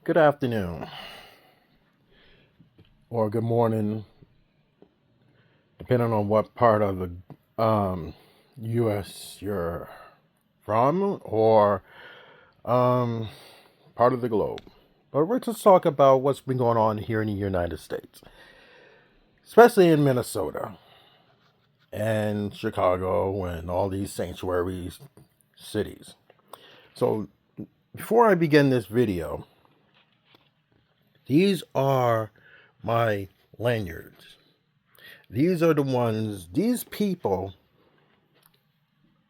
Good afternoon or good morning, depending on what part of the U.S. you're from or um, part of the globe. But we're just talk about what's been going on here in the United States, especially in Minnesota and Chicago and all these sanctuary cities. So before I begin this video, these are my lanyards. These people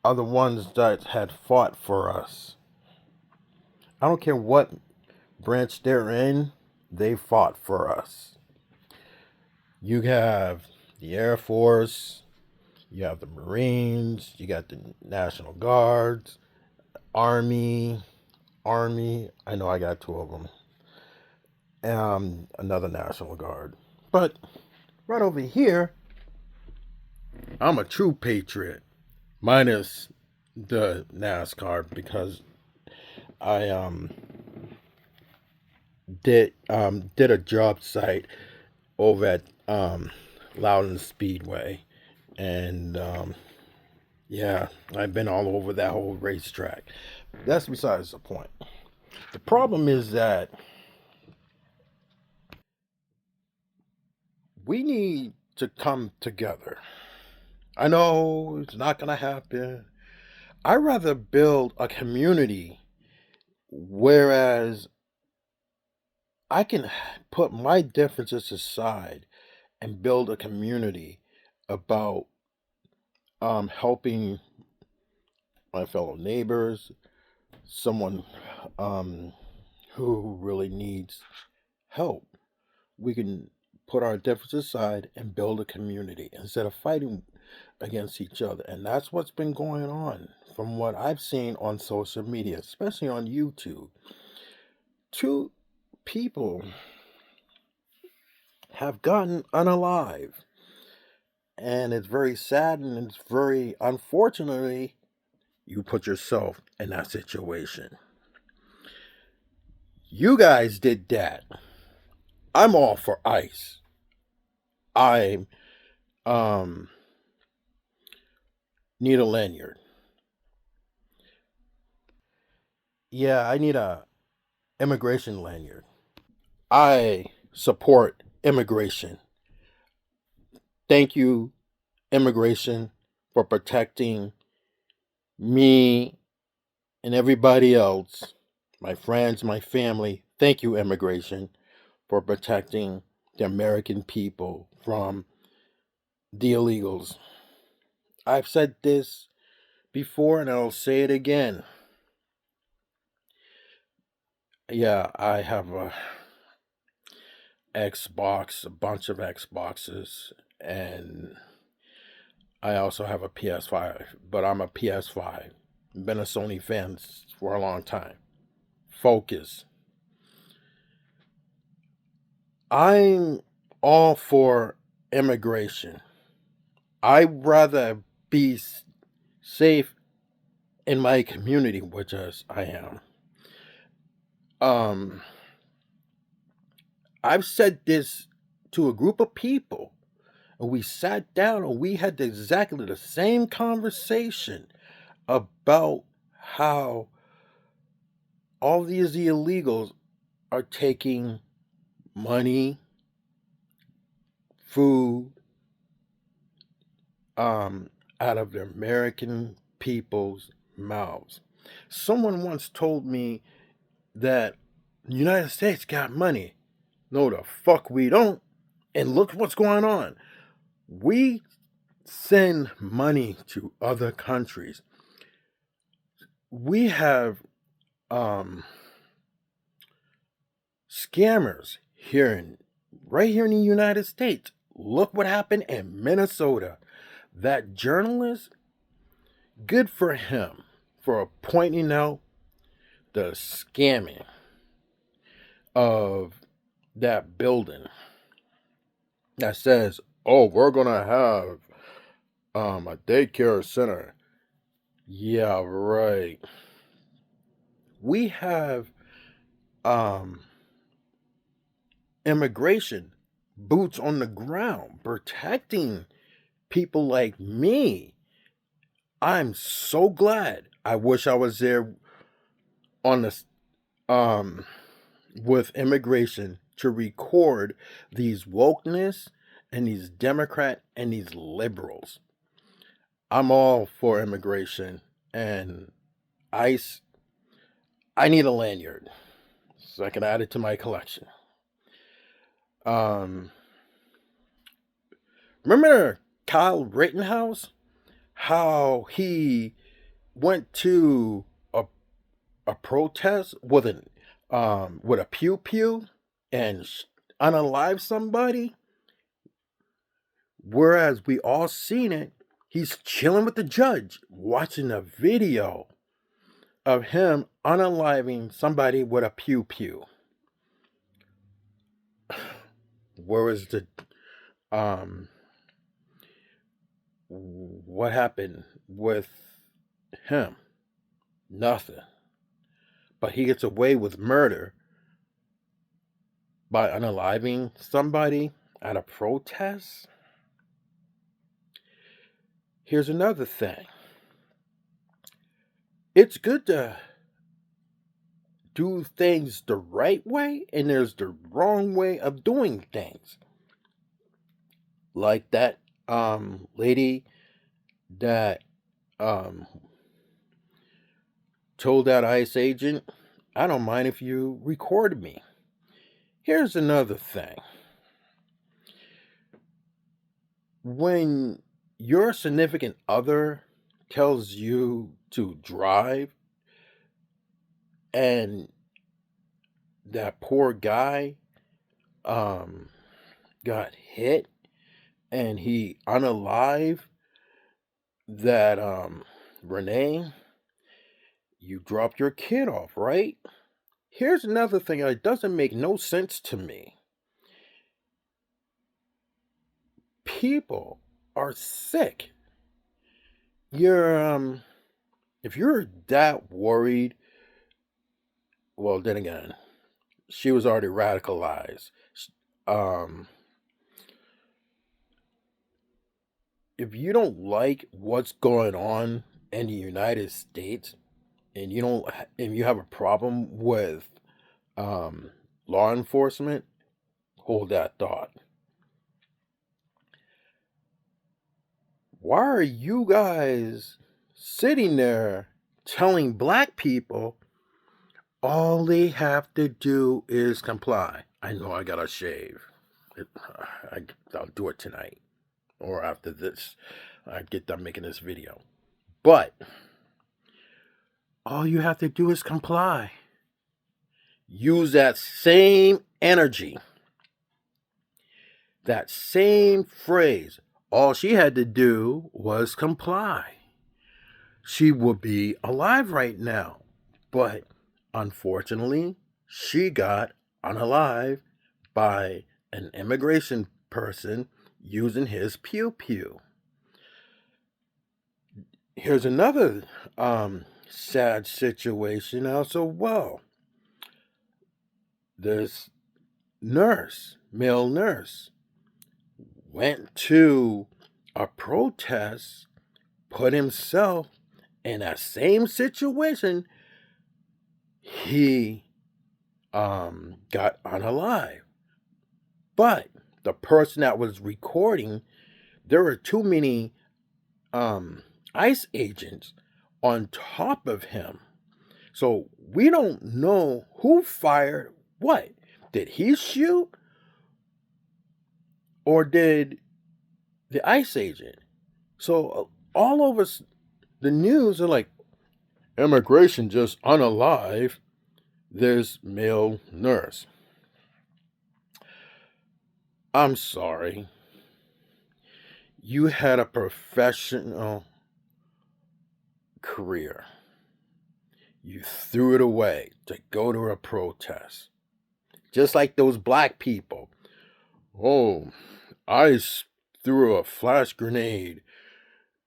are the ones that had fought for us. I don't care what branch they're in, they fought for us. You have the Air Force, you have the Marines, you got the National Guards, Army. I know I got two of them. Another National Guard. But right over here, I'm a true patriot, minus the NASCAR because I did a job site over at Loudon Speedway, and yeah, I've been all over that whole racetrack. That's besides the point. The problem is that we need to come together. I know it's not gonna happen. I'd rather build a community whereas I can put my differences aside and build a community about helping my fellow neighbors, someone um, who really needs help. We can put our differences aside and build a community instead of fighting against each other. And that's what's been going on from what I've seen on social media, especially on YouTube. Two people have gotten unalive. And it's very sad and it's very unfortunately you put yourself in that situation. You guys did that. I'm all for ice. I um need a lanyard. Yeah, I need a immigration lanyard. I support immigration. Thank you, immigration, for protecting me and everybody else, my friends, my family. Thank you, immigration, for protecting the American people from the illegals. I've said this before and I'll say it again. Yeah, I have a Xbox, a bunch of Xboxes, and I also have a PS5, but I'm a PS5. Been a Sony fan for a long time. Focus. I'm all for immigration. I'd rather be safe in my community, which is I am. Um, I've said this to a group of people, and we sat down and we had exactly the same conversation about how all these illegals are taking money, food, out of the American people's mouths. Someone once told me that the United States got money. No, the fuck we don't. And look what's going on. We send money to other countries. We have um, scammers right here in the United States. Look what happened in Minnesota. That journalist, good for him for pointing out the scamming of that building that says, "Oh, we're gonna have a daycare center." Yeah, right. We have um immigration, boots on the ground, protecting people like me. I'm so glad. I wish I was there on this with immigration to record these wokeness and these Democrat and these liberals. I'm all for immigration and ICE. I need a lanyard so I can add it to my collection. Um, Remember Kyle Rittenhouse? How he went to a a protest with a pew pew and unalive somebody, whereas we all seen it. He's chilling with the judge, watching a video of him unaliving somebody with a pew pew. Where was the um? What happened with him? Nothing. But he gets away with murder by unaliving somebody at a protest. Here's another thing. It's good to do things the right way, and there's the wrong way of doing things. Like that lady that um told that ICE agent, I don't mind if you record me. Here's another thing. When your significant other tells you to drive and that poor guy got hit and he unalive that Renee, you dropped your kid off, right? Here's another thing that doesn't make no sense to me. People are sick. You're if you're that worried, well then again, she was already radicalized. Um if you don't like what's going on in the United States and you have a problem with um law enforcement, hold that thought. Why are you guys sitting there telling black people all they have to do is comply? I know I gotta shave. I'll do it tonight or after this. I get done making this video. But all you have to do is comply. Use that same energy, that same phrase. All she had to do was comply. She would be alive right now. But unfortunately, she got unalive by an immigration person using his pew pew. Here's another sad situation also. Well, this male nurse, went to a protest, put himself in that same situation. He got unalive. But the person that was recording, there were too many ICE agents on top of him. So we don't know who fired what. Did he shoot? Or did the ICE agent? So all over the news are like, immigration just unalive this male nurse. I'm sorry. You had a professional career. You threw it away to go to a protest. Just like those black people. Oh, I threw a flash grenade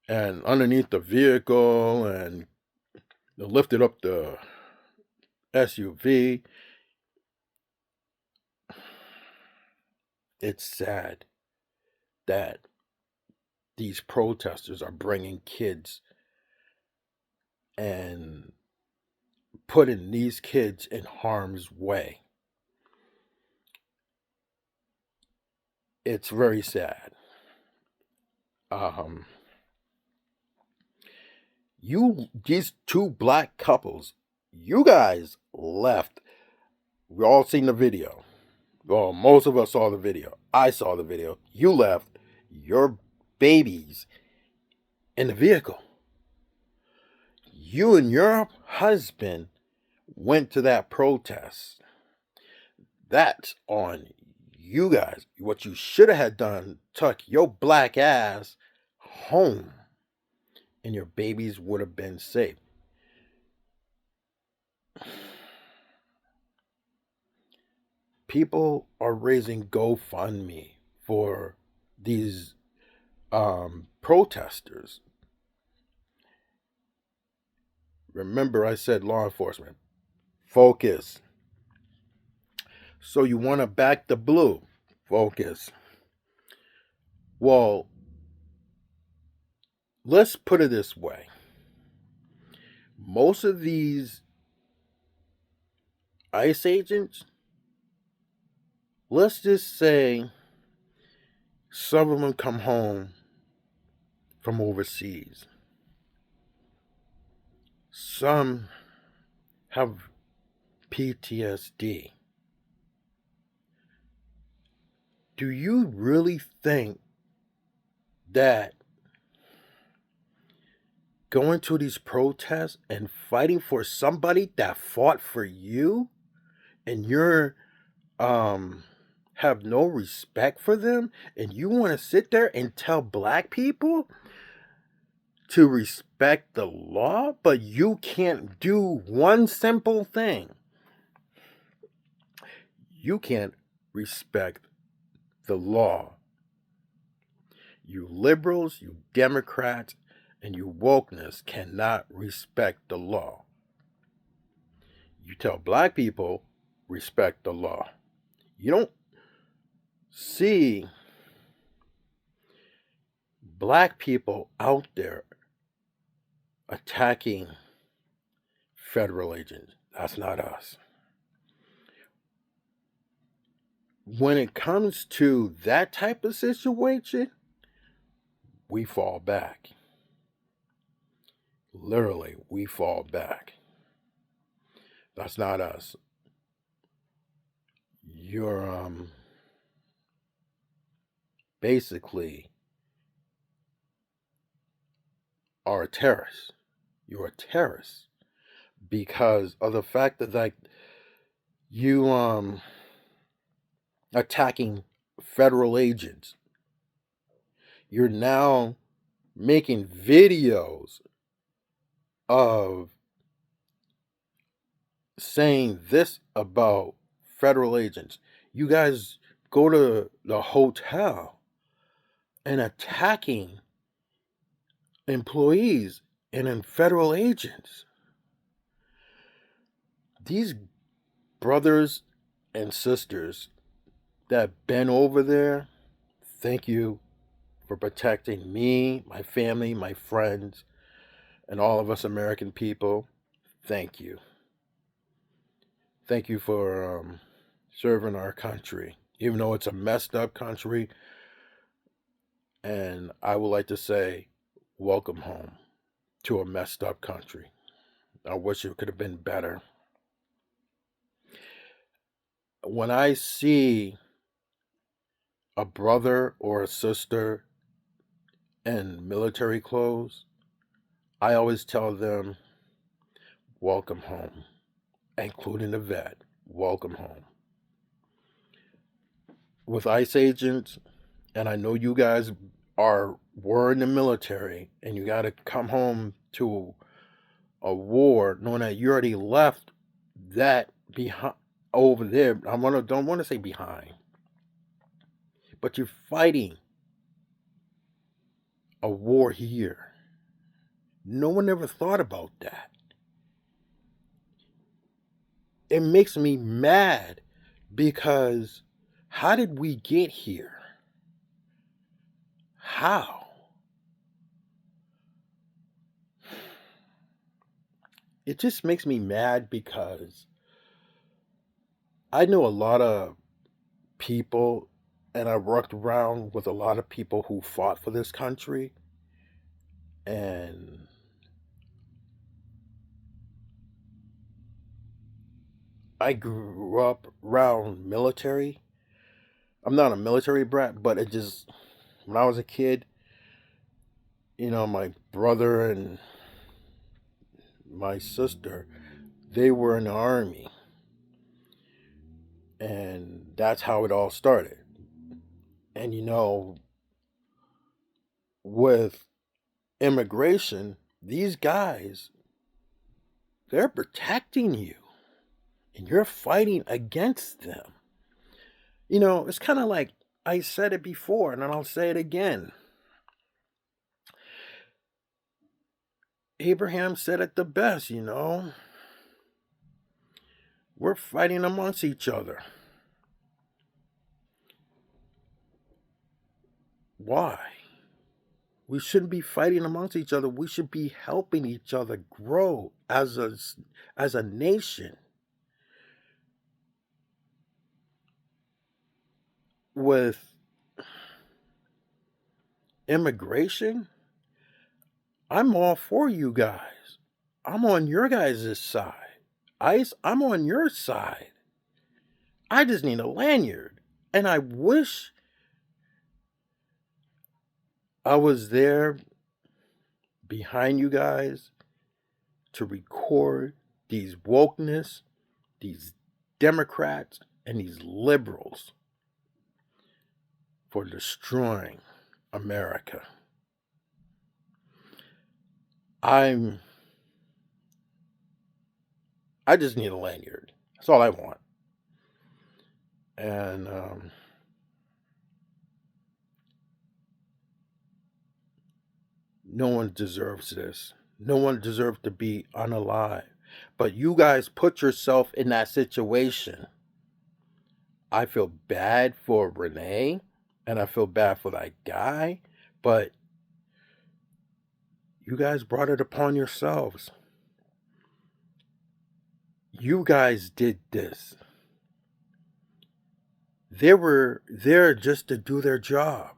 and underneath the vehicle and lifted up the SUV. It's sad that these protesters are bringing kids and putting these kids in harm's way. It's very sad. Um, these two black couples, you guys left. We all seen the video. Well, most of us saw the video. I saw the video. You left your babies in the vehicle. You and your husband went to that protest. That's on you guys. What you should have had done, took your black ass home and your babies would have been safe. People are raising GoFundMe for these protesters. Remember, I said law enforcement. Focus. So you want to back the blue? Focus. Well, let's put it this way. Most of these ICE agents, let's just say some of them come home from overseas. Some have PTSD. Do you really think that going to these protests and fighting for somebody that fought for you and you're have no respect for them and you want to sit there and tell black people to respect the law, but you can't do one simple thing? You can't respect the law. You liberals, you Democrats, and you wokeness cannot respect the law. You tell black people, respect the law. You don't see black people out there attacking federal agents. That's not us. When it comes to that type of situation, we fall back. Literally, we fall back. That's not us. You're basically are a terrorist. You're a terrorist because of the fact that like you attacking federal agents. You're now making videos of saying this about federal agents. You guys go to the hotel and attacking employees and then federal agents. These brothers and sisters that been over there, thank you for protecting me, my family, my friends, and all of us American people. Thank you. Thank you for serving our country, even though it's a messed up country. And I would like to say, welcome home to a messed up country. I wish it could have been better. When I see a brother or a sister in military clothes, I always tell them, welcome home, including the vet, welcome home. With ICE agents, and I know you guys were in the military and you got to come home to a war knowing that you already left that behind over there. Don't want to say behind, but you're fighting a war here. No one ever thought about that. It makes me mad because How did we get here? How? It just makes me mad because I know a lot of people and I worked around with a lot of people who fought for this country, and I grew up around military. I'm not a military brat, but it just, when I was a kid, my brother and my sister, they were in the army, and that's how it all started. And with immigration, these guys, they're protecting you, and you're fighting against them. It's kind of like, I said it before, and then I'll say it again. Abraham said it the best. We're fighting amongst each other. Why? We shouldn't be fighting amongst each other. We should be helping each other grow as a nation. With immigration, I'm all for you guys. I'm on your guys' side. ICE, I'm on your side. I just need a lanyard. And I wish I was there behind you guys to record these wokeness, these Democrats, and these liberals for destroying America. I just need a lanyard. That's all I want. And no one deserves this. No one deserves to be unalive. But you guys put yourself in that situation. I feel bad for Renee, and I feel bad for that guy, but you guys brought it upon yourselves. You guys did this. They were there just to do their job.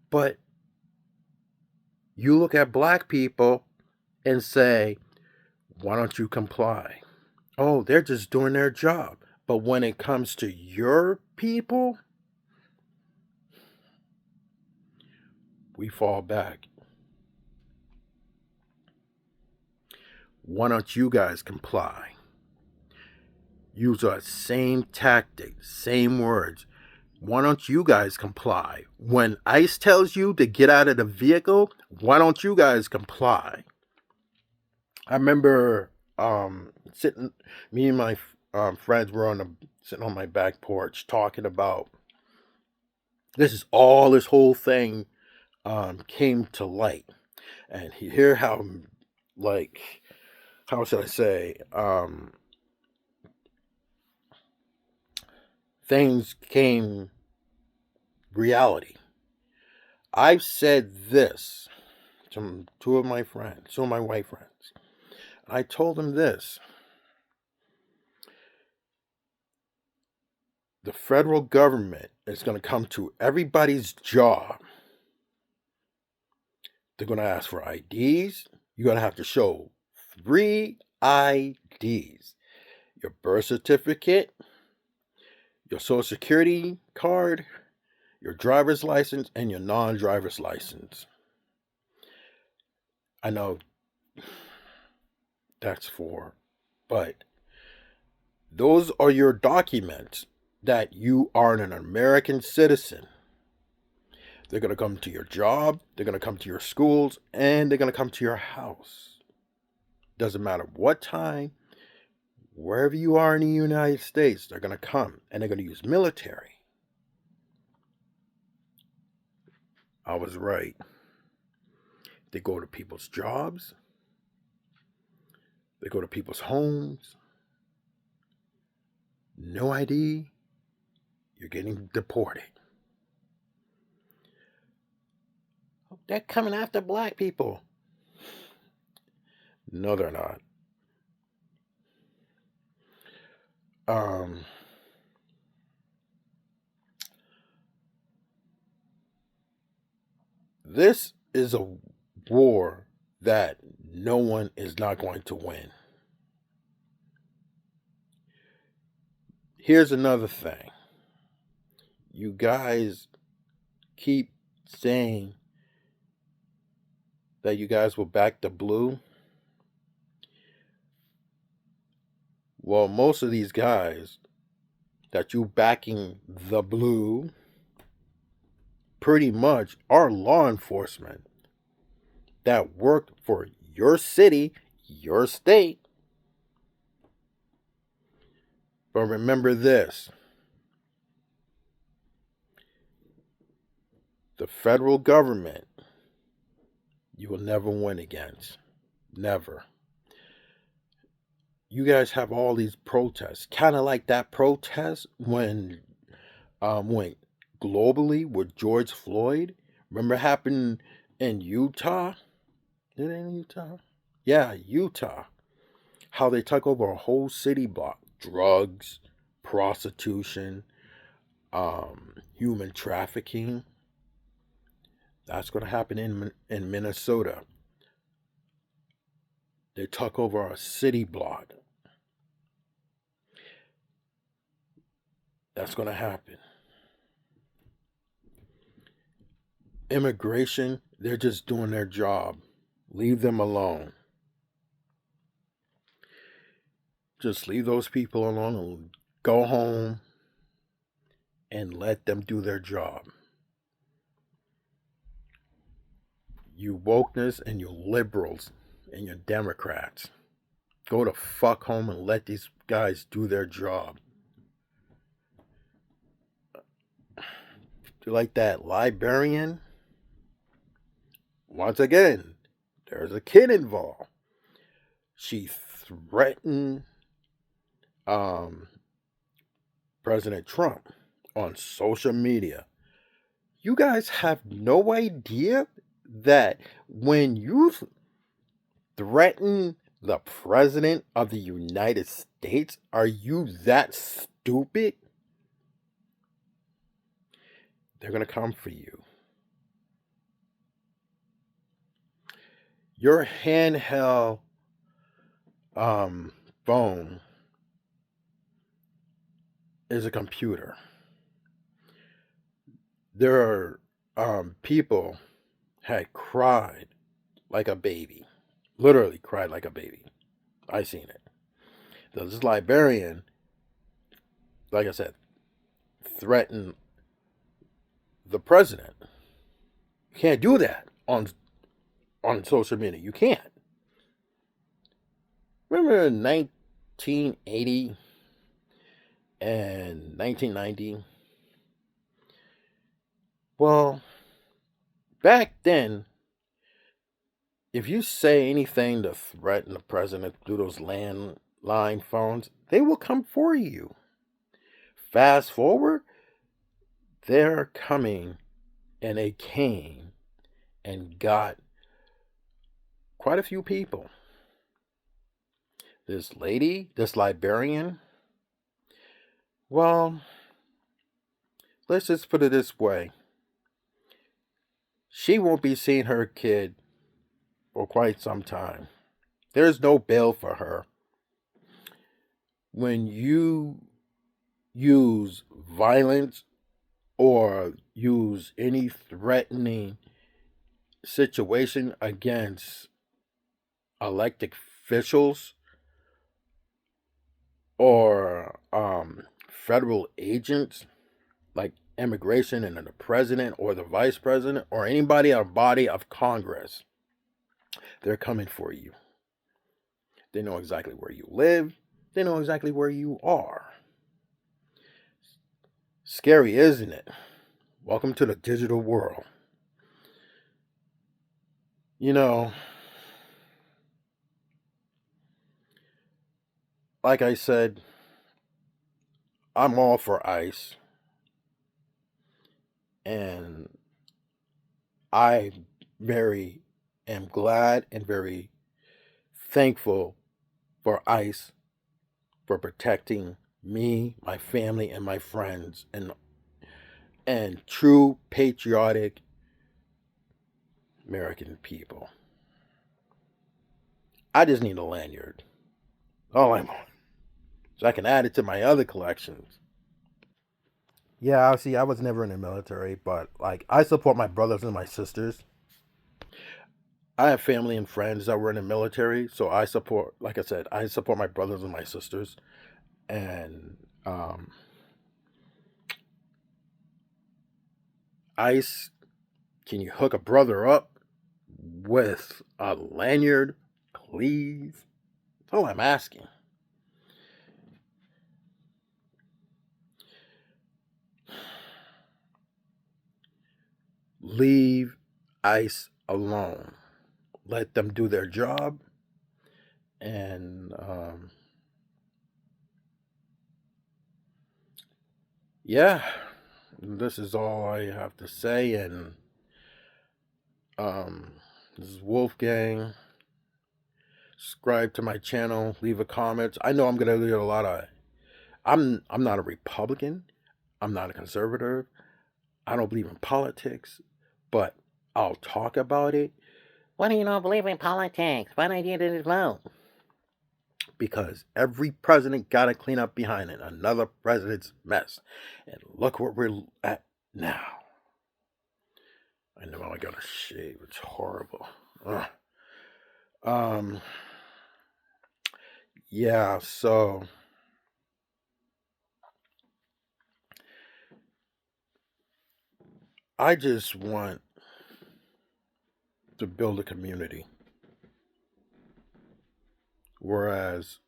But you look at black people and say, why don't you comply? Oh, they're just doing their job. But when it comes to your people, we fall back. Why don't you guys comply? Use the same tactic, same words. Why don't you guys comply? When ICE tells you to get out of the vehicle, why don't you guys comply? I remember sitting, me and my friends were sitting on my back porch talking about this whole thing came to light. And hear how, like, how should I say, things came reality. I've said this to two of my white friends. I told them this. The federal government is going to come to everybody's job. They're going to ask for IDs. You're going to have to show 3 IDs. Your birth certificate, your social security card, your driver's license, and your non-driver's license. I know that's but those are your documents that you are an American citizen. They're going to come to your job, they're going to come to your schools, and they're going to come to your house. Doesn't matter what time, wherever you are in the United States, they're going to come, and they're going to use military. I was right. They go to people's jobs, they go to people's homes. No ID, You're getting deported. They're coming after black people. No, they're not. Um, this is a war that no one is not going to win. Here's another thing. You guys keep saying that you guys will back the blue. Well, most of these guys that you backing the blue pretty much are law enforcement that worked for your city, your state. But remember this, the federal government, you will never win against. Never. You guys have all these protests, kind of like that protest when globally with George Floyd. Remember happened in Utah? Did it in Utah? Yeah, Utah. How they took over a whole city block. Drugs, prostitution, human trafficking. That's going to happen in Minnesota. They took over a city block. That's going to happen. Immigration, they're just doing their job. Leave them alone. Just leave those people alone and go home and let them do their job. You wokeness and you liberals and your Democrats, go to fuck home and let these guys do their job. Like that librarian, once again, there's a kid involved. She threatened President Trump on social media. You guys have no idea that when you threaten the President of the United States, are you that stupid? They're going to come for you. Your handheld phone is a computer. There are people had cried like a baby, literally cried like a baby. I seen it. This librarian, like I said, threatened the president. You can't do that on social media. You can't. Remember in 1980 and 1990? Well, back then, if you say anything to threaten the president through those landline phones, they will come for you. Fast forward, they're coming and they came and got quite a few people. This lady, this librarian, well, let's just put it this way. She won't be seeing her kid for quite some time. There's no bail for her. When you use violence or use any threatening situation against elected officials or federal agents like immigration and the president or the vice president or anybody in a body of Congress, they're coming for you. They know exactly where you live. They know exactly where you are. Scary, isn't it? Welcome to the digital world. You know, like I said, I'm all for ICE. And I very am glad and very thankful for ICE for protecting me, my family, and my friends, and true patriotic American people. I just need a lanyard. All I want. So I can add it to my other collections. Yeah, see, I was never in the military, but like I support my brothers and my sisters. I have family and friends that were in the military, so I support, like I said, I support my brothers and my sisters. And ICE, can you hook a brother up with a lanyard, please? That's all I'm asking. Leave ICE alone. Let them do their job. And yeah, this is all I have to say. And um, this is Wolfgang. Subscribe to my channel. Leave a comment. I know I'm gonna leave a lot of. I'm not a Republican. I'm not a conservative. I don't believe in politics, but I'll talk about it. Why do you not believe in politics? Why don't you just vote? Because every president got to clean up behind it. Another president's mess. And look where we're at now. I know I got to shave. It's horrible. Ugh. Yeah, so I just want to build a community. Whereas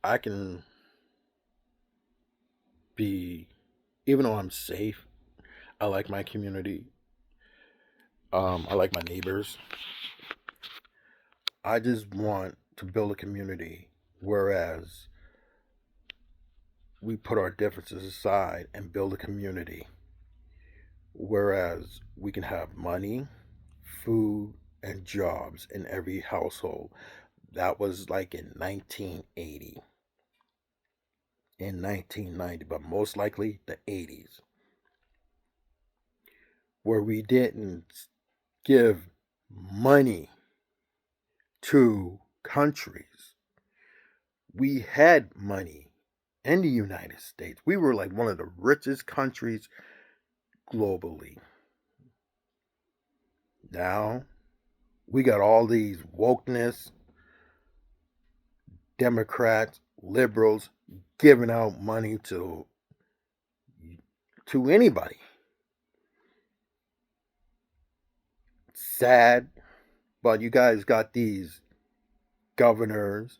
I can be, even though I'm safe, I like my community. I like my neighbors. I just want to build a community. Whereas we put our differences aside and build a community. Whereas we can have money, food, and jobs in every household. That was like in 1980, in 1990, but most likely the 80s, where we didn't give money to countries. We had money in the United States. We were like one of the richest countries globally. Now we got all these wokeness, Democrats, liberals giving out money to anybody. Sad, but you guys got these governors,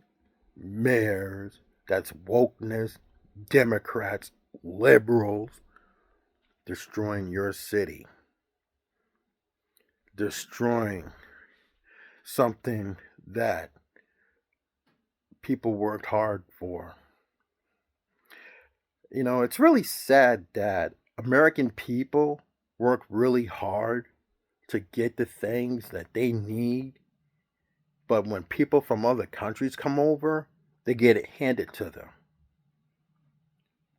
mayors, that's wokeness, Democrats, liberals destroying your city, destroying something that people worked hard for. You know, it's really sad that American people work really hard to get the things that they need, but when people from other countries come over, they get it handed to them.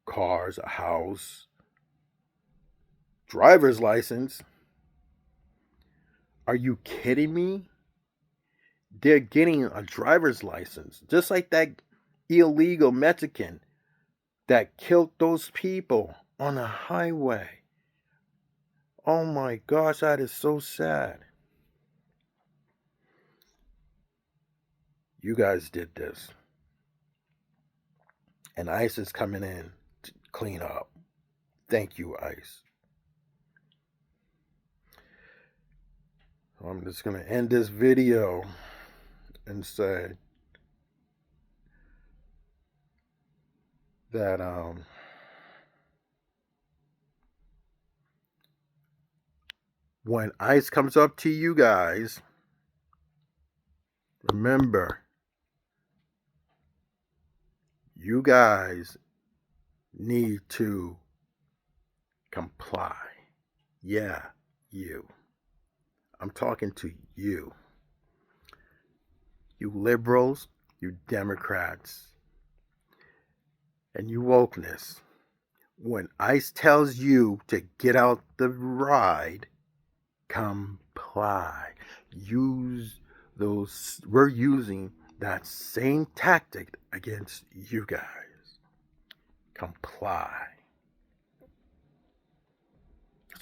Cars, a house, driver's license. Are you kidding me? They're getting a driver's license, just like that illegal Mexican that killed those people on the highway. Oh my gosh, that is so sad. You guys did this. And ICE is coming in to clean up. Thank you, ICE. I'm just going to end this video and say that when ICE comes up to you guys, remember, you guys need to comply. Yeah, you. I'm talking to you. You liberals, you Democrats, and you wokeness. When ICE tells you to get out the ride, comply. Use those. We're using that same tactic against you guys. Comply.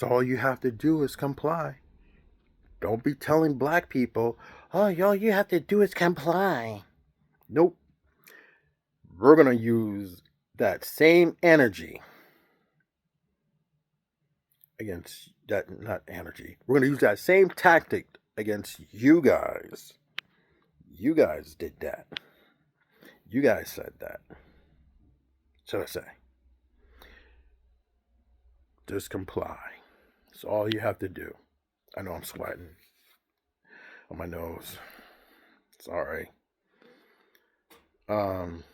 That's all you have to do is comply. Don't be telling black people, Oh, all you have to do is comply. nope. We're going to use that same energy against that, not energy. We're going to use that same tactic against you guys. You guys did that. You guys said that. So I say, just comply. That's all you have to do. I know I'm sweating on my nose. Sorry. Um,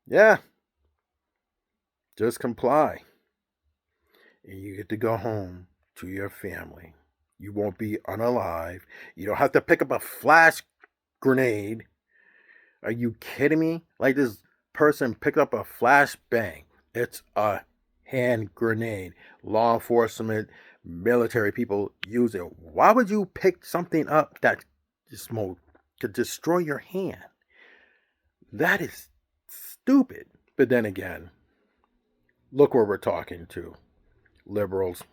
yeah, just comply. And you get to go home to your family. You won't be unalive. You don't have to pick up a flash grenade. Are you kidding me? Like this person picked up a flashbang. It's a hand grenade. Law enforcement, military people use it. Why would you pick something up that smoke could destroy your hand? That is stupid. But then again, look where we're talking to. Liberals,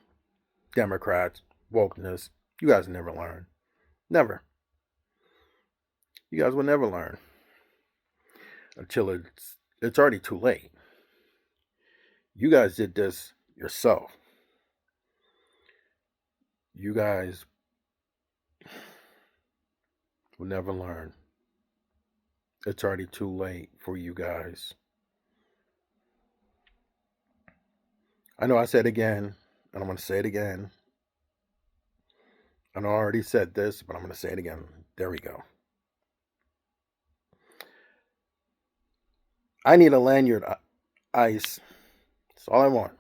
Democrats, wokeness. You guys never learn. Never. You guys will never learn until it's already too late. You guys did this yourself. You guys will never learn. It's already too late for you guys. I know I said again, and I'm going to say it again. I know I already said this, but I'm going to say it again. There we go. I need a lanyard, ICE. That's all I want.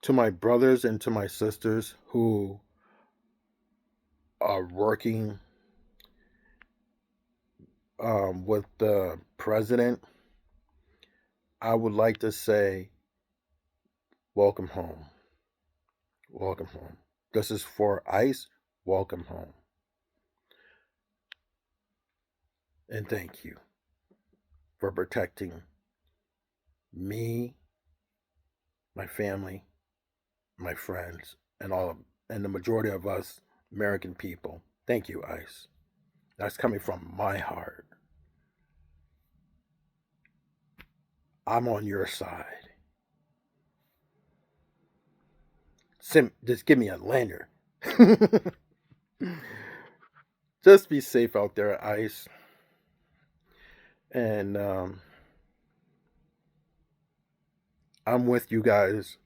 To my brothers and to my sisters who are working with the president, I would like to say, welcome home. Welcome home. This is for ICE. Welcome home. And thank you for protecting me, my family, my friends, and the majority of us American people. Thank you, ICE. That's coming from my heart. I'm on your side. Just give me a lanyard. Just be safe out there, ICE. And I'm with you guys.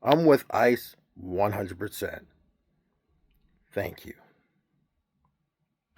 I'm with ICE 100%. Thank you.